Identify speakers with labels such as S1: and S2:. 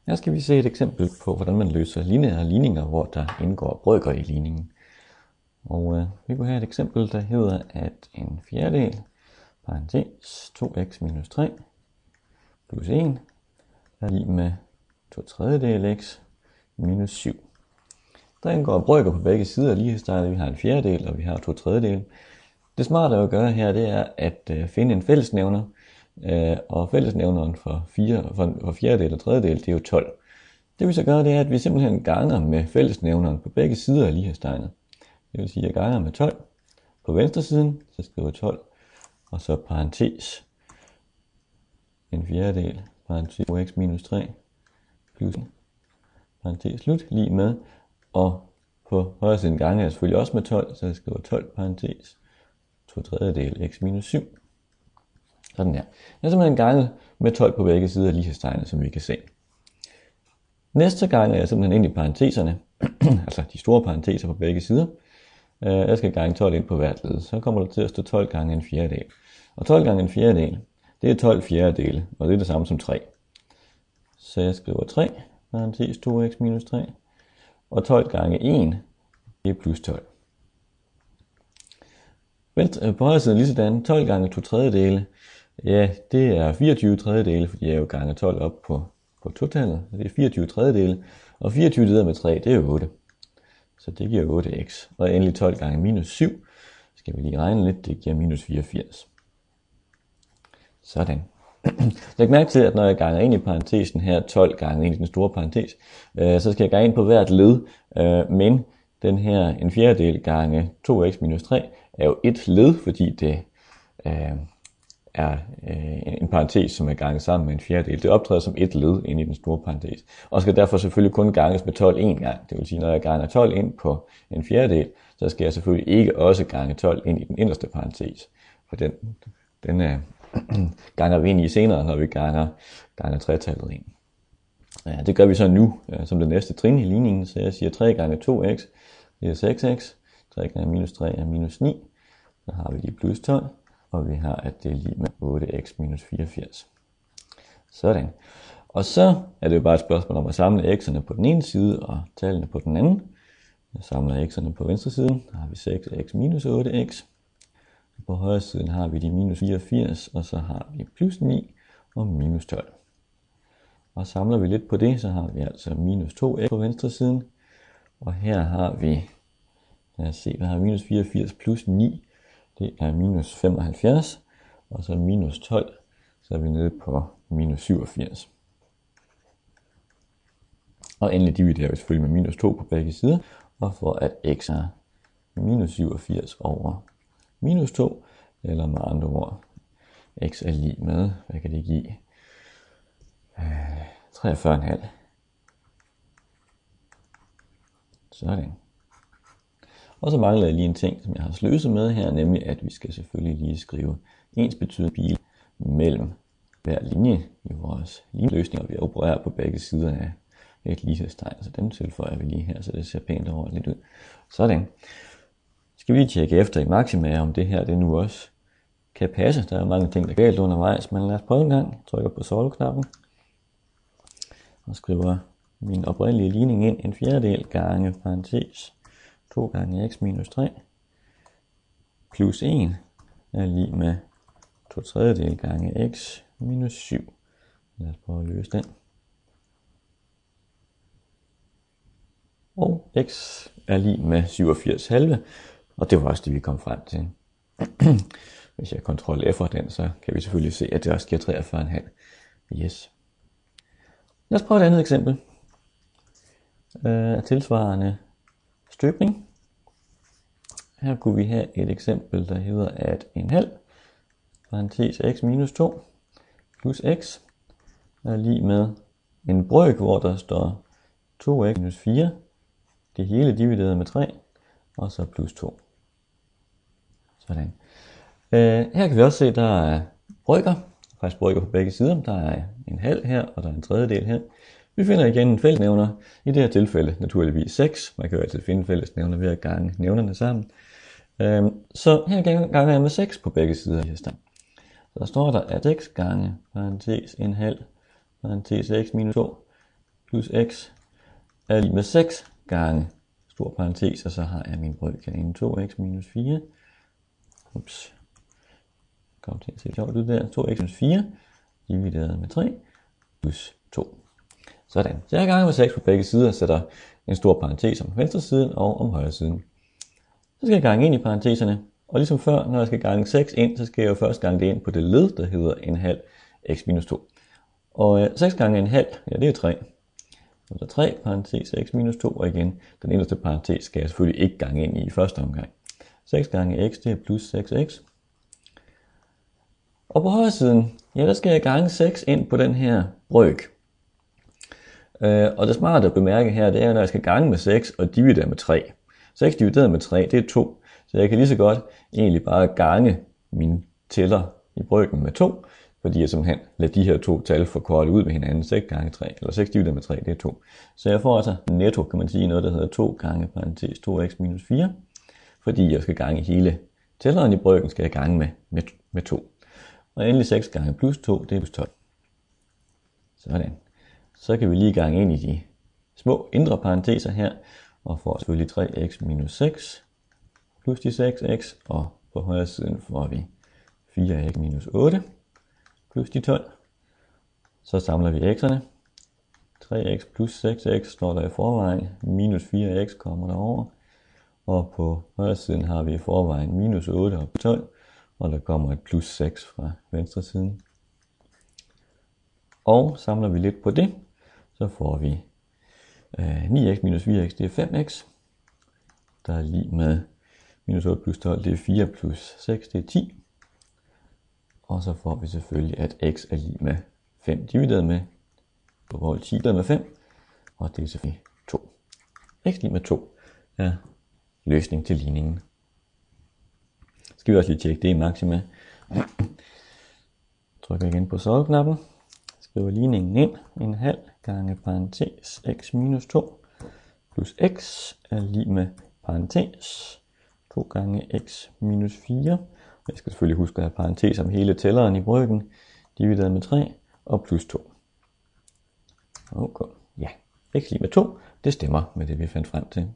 S1: Her skal vi se et eksempel på, hvordan man løser lineære ligninger, hvor der indgår brøker i ligningen. Og vi kunne have et eksempel, der hedder, at en fjerdedel, parentes 2x minus 3, plus 1, er lig med 2/3 x minus 7. Der indgår brøker på begge sider af lighedstegnet. Vi har en fjerdedel, og vi har 2/3. Det smarte at gøre her, det er at finde en fællesnævner. Og fællesnævneren for fjerdedel og tredjedel, det er jo 12. Det vi så gør, det er, at vi simpelthen ganger med fællesnævneren på begge sider af lighedstegnet. Det vil sige, at jeg ganger med 12 på venstre siden, så skriver jeg 12, og så parentes en fjerdedel, parentes 2x minus 3, plus parentes slut, lige med, og på højre siden ganger jeg selvfølgelig også med 12, så jeg skriver 12 parentes 2/3 x minus 7. Sådan der. Jeg har simpelthen ganget med 12 på begge sider af lighedstegnet, som vi kan se. Næste gang er jeg simpelthen ind i parenteserne, altså de store parenteser på begge sider. Jeg skal gange 12 ind på hvert led, så kommer der til at stå 12 gange en fjerdedel. Og 12 gange en fjerdedel, det er 12 fjerdedele, og det er det samme som 3. Så jeg skriver 3, parentes 2x minus 3, og 12 gange 1, det er plus 12. På højre siden lige sådan, 12 gange 2/3, ja, det er 24/3, fordi jeg jo ganger 12 op på totallet. Det er 24/3, og 24 deler med 3, det er jo 8. Så det giver 8x. Og endelig 12 gange minus 7, skal vi lige regne lidt, det giver minus 84. Sådan. Læg mærke til, at når jeg ganger ind i parentesen her, 12 gange ind i den store parentes, så skal jeg gange ind på hvert led, men den her en fjerdedel gange 2x minus 3 er jo et led, fordi det er en parentes, som er ganget sammen med en fjerdedel. Det optræder som et led ind i den store parentes, og skal derfor selvfølgelig kun ganges med 12 en gang. Det vil sige, når jeg ganger 12 ind på en fjerdedel, så skal jeg selvfølgelig ikke også gange 12 ind i den inderste parentes, for den ganger vi ind i senere, når vi ganger tretallet ind. Ja, det gør vi så nu, som det næste trin i ligningen, så jeg siger 3 gange 2x, det er 6x, 3 gange minus 3 er minus 9, så har vi lige plus 12, og vi har, at det er lige med 8x minus 84. Sådan. Og så er det jo bare et spørgsmål om at samle x'erne på den ene side og tallene på den anden. Jeg samler x'erne på venstre side, der har vi 6x minus 8x. På højre siden har vi de minus 84, og så har vi plus 9 og minus 12. Og samler vi lidt på det, så har vi altså minus 2x på venstre siden. Og her har vi, lad os se, hvad har minus 84 plus 9, det er minus 75, og så minus 12, så er vi nede på minus 87. Og endelig dividerer vi selvfølgelig med minus 2 på begge sider, og for at x er minus 87 over minus 2, eller med andre ord, x er lig med, hvad kan det give? 43,5. Sådan. Og så mangler jeg lige en ting, som jeg har sløset med her, nemlig at vi skal selvfølgelig lige skrive ensbetydende pil mellem hver linje i vores linjeløsning, og vi opererer på begge sider af et lighedstegn, så dem tilføjer vi lige her, så det ser pænt og ordentligt ud. Sådan. Skal vi lige tjekke efter i Maxima, om det her det nu også kan passe. Der er mange ting, der er galt undervejs, men lad os prøve en gang. Jeg trykker på solve-knappen og skriver min oprindelige ligning ind. En fjerdedel gange parentes 2 gange x minus 3 plus 1 er lig med 2/3 gange x minus 7. Lad os prøve at løse den. Og x er lig med 87,5, og det var også det, vi kom frem til. Hvis jeg Ctrl F'er den, så kan vi selvfølgelig se, at det også giver 43,5. Yes. Lad os prøve et andet eksempel. Tilsvarende støbning. Her kunne vi have et eksempel, der hedder, at en halv, parentes x minus 2, plus x, er lig med en brøk, hvor der står 2x minus 4, det hele divideret med 3, og så plus 2. Sådan. Her kan vi også se, at der er brøker, faktisk brøker på begge sider. Der er en halv her, og der er en tredjedel her. Vi finder igen en fællesnævner, i det her tilfælde naturligvis 6. Man kan jo altid finde fællesnævner ved at gange nævnerne sammen. Så her ganger jeg med 6 på begge sider af lighedstegn. Så der står der, at x gange parentes en halv parentes x minus 2 plus x er lige med 6 gange stor parentes, og så har jeg min brøkende 2x minus 4. Ups. Kom til at se sjovt ud der. 2x minus 4 divideret med 3 plus 2. Sådan. Så jeg ganger med 6 på begge sider, sætter en stor parentes om venstre siden og om højre siden. Så skal jeg gange ind i parenteserne, og ligesom før, når jeg skal gange 6 ind, så skal jeg jo først gange det ind på det led, der hedder en halv x minus 2. Og 6 gange en halv, ja det er 3. Så der 3 parentes x minus 2, og igen, den inderste parentes skal jeg selvfølgelig ikke gange ind i første omgang. 6 gange x, det er plus 6x. Og på højre siden, ja der skal jeg gange 6 ind på den her brøk. Og det smarte at bemærke her, det er, når jeg skal gange med 6 og dividere med 3. 6 divideret med 3, det er 2. Så jeg kan lige så godt egentlig bare gange mine tæller i brøken med 2, fordi jeg simpelthen lader de her to tal forkorte ud med hinanden. 6 gange 3, eller 6 divideret med 3, det er 2. Så jeg får altså netto, kan man sige, noget, der hedder 2 gange parentes 2x minus 4. Fordi jeg skal gange hele tælleren i brøken, skal jeg gange med 2. Og endelig 6 gange plus 2, det er plus 12. Sådan. Så kan vi lige gange ind i de små indre parenteser her, og får selvfølgelig 3x minus 6 plus de 6x, og på højre siden får vi 4x minus 8 plus de 12. Så samler vi x'erne. 3x plus 6x står der i forvejen, minus 4x kommer derover, og på højre siden har vi i forvejen minus 8 og 12, og der kommer et plus 6 fra venstre siden. Og samler vi lidt på det, så får vi 9x minus 4x, det er 5x. Der er lige med minus 8 plus 12, det er 4 plus 6, det er 10. Og så får vi selvfølgelig, at x er lige med 5 divideret med, på forhold 10 divideret med 5, og det er selvfølgelig 2. X lige med 2 er løsning til ligningen. Skal vi også lige tjekke det i Maxima. Trykker igen på solve-knappen. Skriver ligningen ind. En halv gange parentes x minus 2 plus x er lige med parentes 2 gange x minus 4. Jeg skal selvfølgelig huske at have parentes om hele tælleren i brøken, divideret med 3 og plus 2. Okay. Ja, x lige med 2, det stemmer med det vi fandt frem til.